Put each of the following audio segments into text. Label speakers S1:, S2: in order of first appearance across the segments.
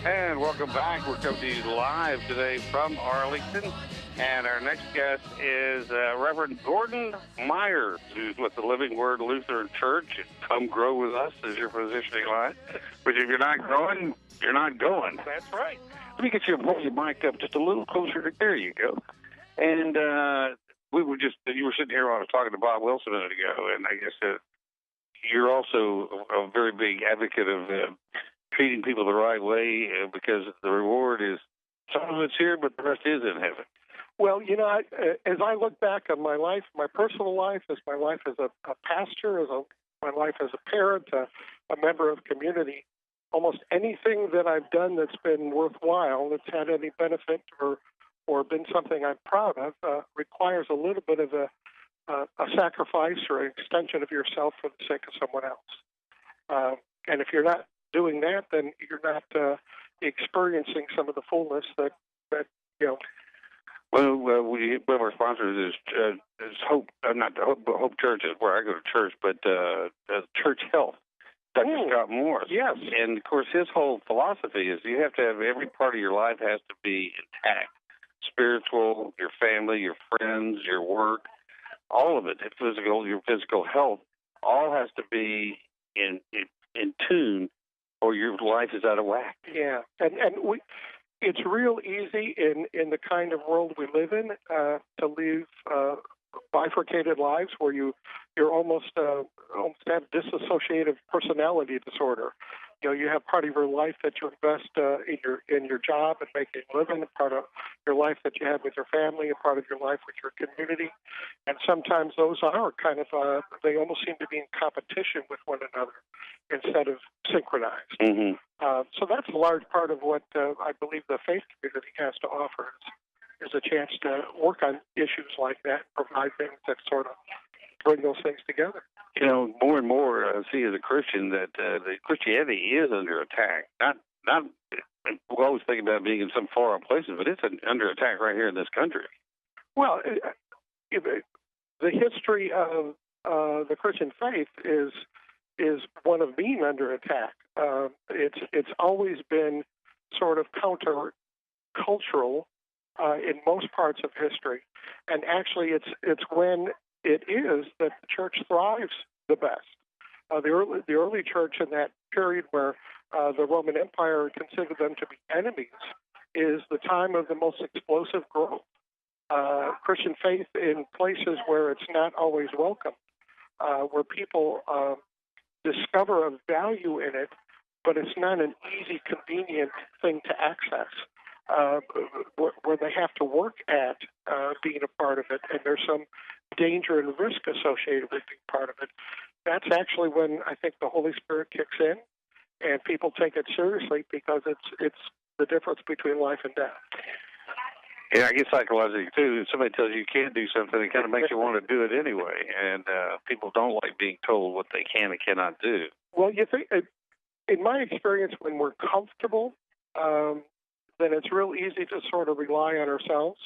S1: And welcome back. We're coming to you live today from Arlington. And our next guest is Reverend Gordon Myers, who's with the Living Word Lutheran Church. Come grow with us is your positioning line. But if you're not growing, you're not going. That's right. Let me get you pull your mic up just a little closer. There you go. And you were sitting here while I was talking to Bob Wilson a minute ago, and I guess you're also a very big advocate of treating people the right way because the reward is some of it's here, but the rest is in heaven.
S2: Well, as I look back on my life, my personal life, as my life as a pastor, my life as a parent, a member of community, almost anything that I've done that's been worthwhile, that's had any benefit or been something I'm proud of, requires a little bit of a sacrifice or an extension of yourself for the sake of someone else. And if you're not doing that, then you're not experiencing some of the fullness that.
S1: Well, one of our sponsors is Hope. Not Hope Church is where I go to church, but Church Health. Dr. Scott Morris.
S2: Yes.
S1: And of course, his whole philosophy is you have to have every part of your life has to be intact. Spiritual, your family, your friends, your work, all of it. Your physical health, all has to be in tune, or your life is out of whack.
S2: Yeah, and it's real easy in the kind of world we live in to live bifurcated lives where you're almost have dissociative personality disorder. You have part of your life that you invest in your job and making a living, a part of your life that you have with your family, a part of your life with your community, and sometimes those are kind of they almost seem to be in competition with one another instead of synchronized.
S1: Mm-hmm.
S2: So that's a large part of what I believe the faith community has to offer is a chance to work on issues like that, provide things that sort of bring those things together.
S1: More and more I see as a Christian that the Christianity is under attack. Not we always think about being in some far-off places, but it's under attack right here in this country.
S2: Well, the history of the Christian faith is one of being under attack. It's always been sort of counter-cultural in most parts of history, and actually it's when it is that the church thrives the best. The early church in that period where the Roman Empire considered them to be enemies is the time of the most explosive growth. Christian faith in places where it's not always welcome, where people discover a value in it, but it's not an easy, convenient thing to access, where they have to work at being a part of it, and there's some danger and risk associated with being part of it. That's actually when I think the Holy Spirit kicks in, and people take it seriously because it's the difference between life and death.
S1: Yeah, I guess psychologically too. If somebody tells you can't do something, it kind of makes you want to do it anyway. And people don't like being told what they can and cannot do.
S2: Well, you think, in my experience, when we're comfortable, then it's real easy to sort of rely on ourselves.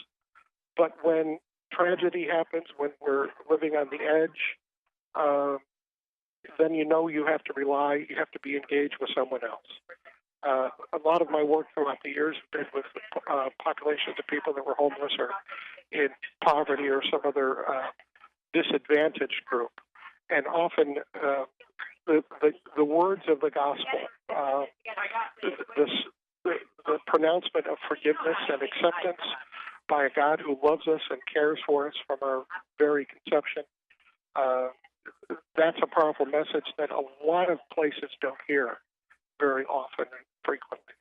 S2: But when tragedy happens, when we're living on the edge, then you have to rely, you have to be engaged with someone else. A lot of my work throughout the years has been with populations of people that were homeless or in poverty or some other disadvantaged group. And often the words of the gospel, the pronouncement of forgiveness and acceptance by a God who loves us and cares for us from our very conception, that's a powerful message that a lot of places don't hear very often and frequently.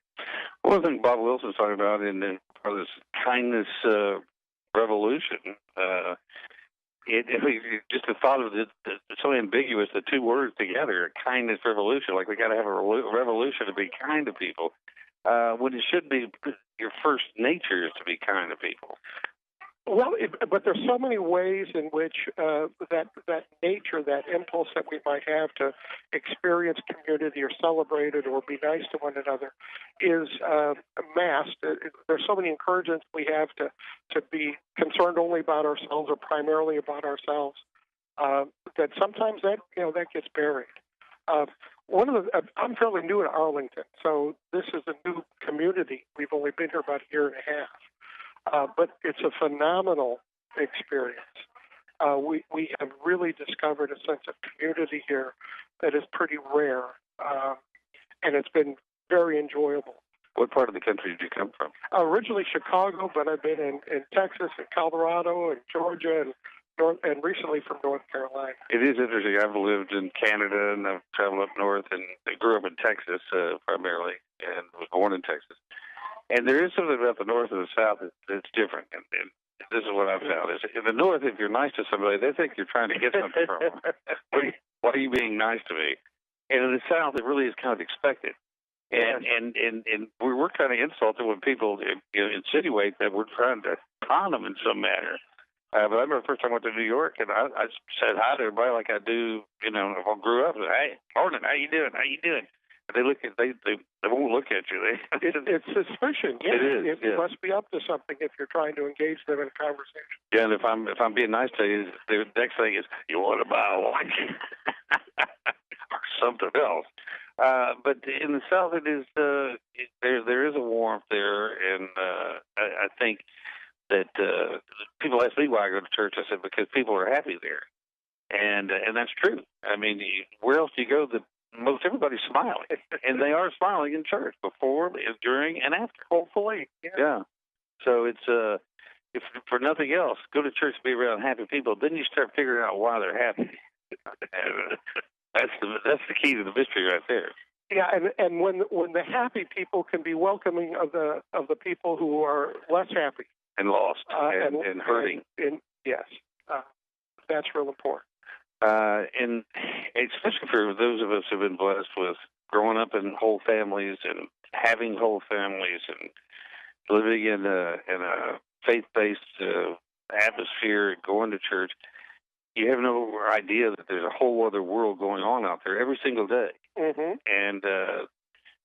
S1: One thing Bob Wilson's talking about in this kindness revolution, just the thought of it, it's so ambiguous, the two words together, kindness revolution, like we got to have a revolution to be kind to people, when it should be your first nature is to be kind to people.
S2: Well, but there's so many ways in which that nature, that impulse that we might have to experience community or celebrate it or be nice to one another is masked. There's so many encouragements we have to be concerned only about ourselves or primarily about ourselves that sometimes that gets buried. I'm fairly new in Arlington, so this is a new community. We've only been here about a year and a half, but it's a phenomenal experience. We have really discovered a sense of community here that is pretty rare, and it's been very enjoyable.
S1: What part of the country did you come from?
S2: Originally Chicago, but I've been in Texas and Colorado and Georgia and recently from North Carolina.
S1: It is interesting. I've lived in Canada and I've traveled up north, and I grew up in Texas primarily, and was born in Texas. And there is something about the north and the south that's different. And this is what I've found. Is in the north, if you're nice to somebody, they think you're trying to get something from them. Why are you being nice to me? And in the south, it really is kind of expected. And we're kind of insulted when people insinuate that we're trying to con them in some manner. But I remember the first time I went to New York, and I said hi to everybody like I do, if I grew up. Hey, morning, how you doing? How you doing? And they won't look at you.
S2: It's suspicion. Yeah.
S1: It is.
S2: You must be up to something if you're trying to engage them in a conversation.
S1: Yeah, and if I'm being nice to you, the next thing is, you want to buy a watch or something else. But in the South, it is there is a warmth there, and I think that people ask me why I go to church. I said because people are happy there, and that's true. I mean, where else do you go? Most everybody's smiling, and they are smiling in church before, during, and after. Hopefully, yeah. So it's if for nothing else, go to church, be around happy people. Then you start figuring out why they're happy. And, that's the key to the mystery right there.
S2: Yeah, and when the happy people can be welcoming of the people who are less happy
S1: and lost and hurting.
S2: Yes, that's real important.
S1: And especially for those of us who've been blessed with growing up in whole families and having whole families and living in a faith-based atmosphere, going to church, you have no idea that there's a whole other world going on out there every single day.
S2: Mm-hmm.
S1: And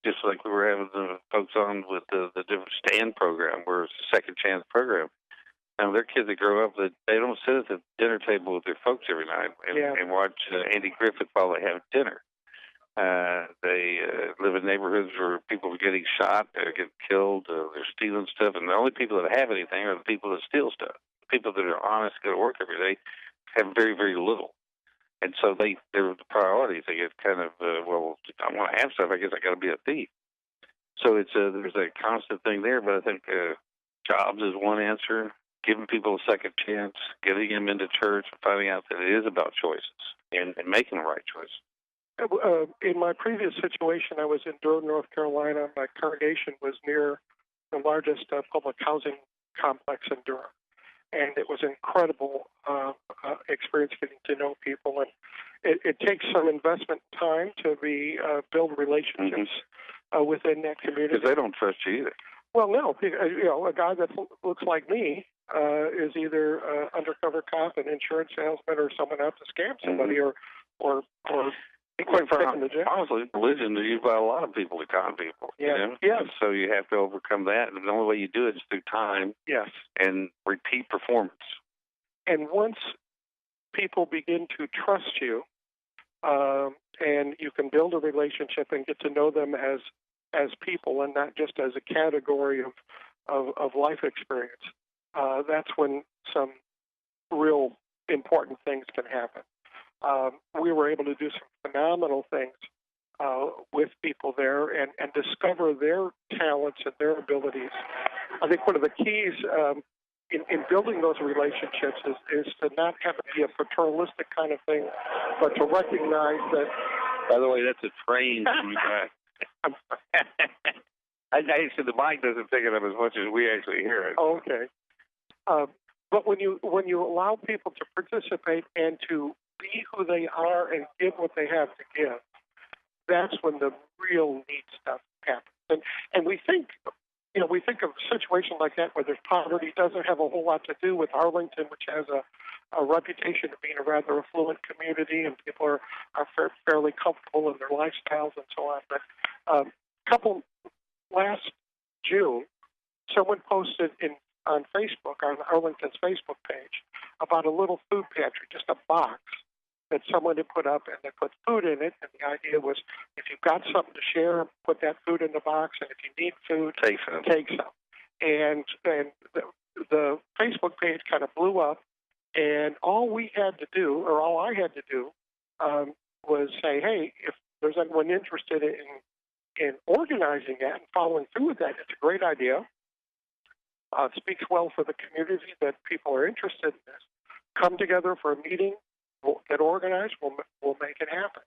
S1: just like we were having the folks on with the different stand program, where it's a second chance program. Now, they're kids that grow up that they don't sit at the dinner table with their folks every night and watch Andy Griffith while they have dinner. They live in neighborhoods where people are getting shot, get killed, they're stealing stuff, and the only people that have anything are the people that steal stuff. The people that are honest, go to work every day, have very, very little. And so they're the priorities. They get kind of, well, I want to have stuff, I guess I got to be a thief. So it's there's a constant thing there, but I think jobs is one answer. Giving people a second chance, getting them into church, and finding out that it is about choices and making the right choice.
S2: In my previous situation, I was in Durham, North Carolina. My congregation was near the largest public housing complex in Durham. And it was an incredible experience getting to know people. And it takes some investment time to build relationships within that community.
S1: Because they don't trust you either.
S2: Well, no. A guy that looks like me is either undercover cop, an insurance salesman, or someone out to scam somebody, or
S1: quite honestly, religion is used by a lot of people to con people.
S2: Yeah. Yes.
S1: So you have to overcome that, and the only way you do it is through time.
S2: Yes.
S1: And repeat performance.
S2: And once people begin to trust you, and you can build a relationship and get to know them as people and not just as a category of life experience, that's when some real important things can happen. We were able to do some phenomenal things with people there and discover their talents and their abilities. I think one of the keys in building those relationships is to not have it be a paternalistic kind of thing, but to recognize that.
S1: By the way, that's a train coming back. Actually, the mic doesn't pick it up as much as we actually hear it.
S2: Okay. But when you allow people to participate and to be who they are and give what they have to give, that's when the real neat stuff happens. And we think of a situation like that where there's poverty doesn't have a whole lot to do with Arlington, which has a reputation of being a rather affluent community, and people are fairly comfortable in their lifestyles and so on. But last June, someone posted on Facebook, on Arlington's Facebook page, about a little food pantry, just a box that someone had put up, and they put food in it. And the idea was, if you've got something to share, put that food in the box, and if you need food,
S1: Take some.
S2: Take some. And the Facebook page kind of blew up, and all we had to do, or all I had to do, was say, hey, if there's anyone interested in organizing that and following through with that, it's a great idea. It speaks well for the community that people are interested in this. Come together for a meeting. We'll get organized. We'll make it happen.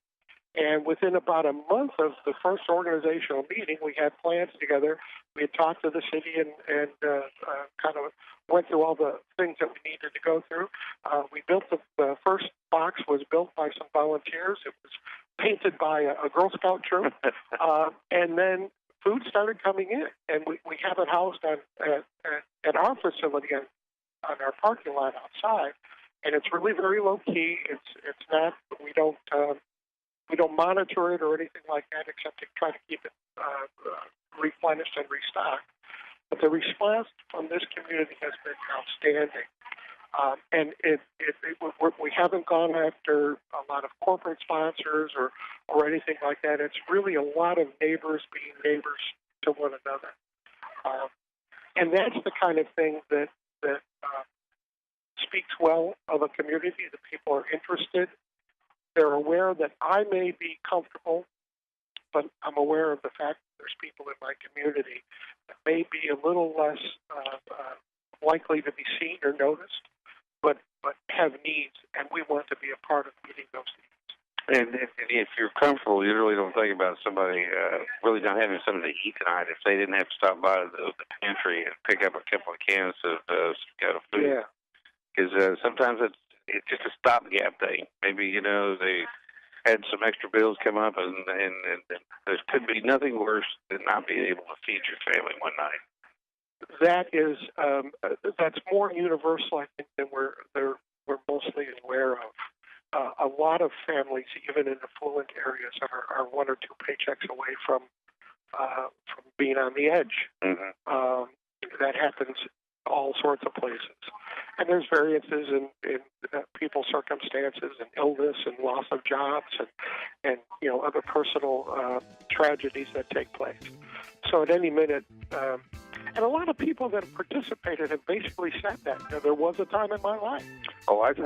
S2: And within about a month of the first organizational meeting, we had plans together. We had talked to the city and kind of went through all the things that we needed to go through. We built the first box was built by some volunteers. It was painted by a Girl Scout troop, and then food started coming in, and we have it housed at our facility on our parking lot outside, and it's really very low key. It's not we don't monitor it or anything like that, except to try to keep it replenished and restocked. But the response from this community has been outstanding. And we haven't gone after a lot of corporate sponsors or anything like that. It's really a lot of neighbors being neighbors to one another. And that's the kind of thing that speaks well of a community, that people are interested. They're aware that I may be comfortable, but I'm aware of the fact that there's people in my community that may be a little less likely to be seen or noticed, but have needs, and we want to be a part of meeting those needs.
S1: And if you're comfortable, you really don't think about somebody really not having something to eat tonight if they didn't have to stop by the pantry and pick up a couple of cans of food.
S2: Yeah.
S1: Because sometimes it's just a stopgap thing. Maybe, they had some extra bills come up, and there could be nothing worse than not being able to feed your family one night. That's more universal, I think, than we're mostly aware of. A lot of families, even in affluent areas, are one or two paychecks away from being on the edge. Mm-hmm. That happens all sorts of places. And there's variances in people's circumstances and illness and loss of jobs and other personal tragedies that take place. So at any minute, and a lot of people that have participated have basically said that. There was a time in my life. Oh, I've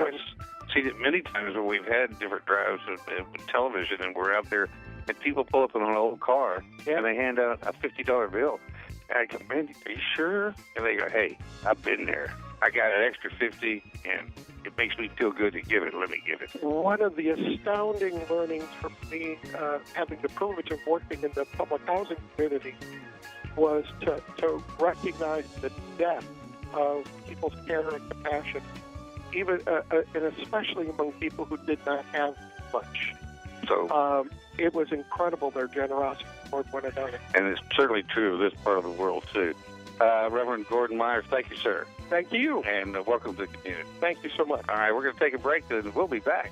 S1: seen it many times when we've had different drives with television, and we're out there, and people pull up in an old car, and they hand out a $50 bill. And I go, man, are you sure? And they go, hey, I've been there. I got an extra 50, and it makes me feel good to give it. Let me give it.
S2: One of the astounding learnings from me having the privilege of working in the public housing community was to recognize the depth of people's care and compassion, even and especially among people who did not have much.
S1: So
S2: it was incredible, their generosity toward one another.
S1: And it's certainly true of this part of the world, too. Reverend Gordon Myers, thank you, sir.
S2: Thank you.
S1: And welcome to the community.
S2: Thank you so much.
S1: All right, we're going to take a break, and we'll be back.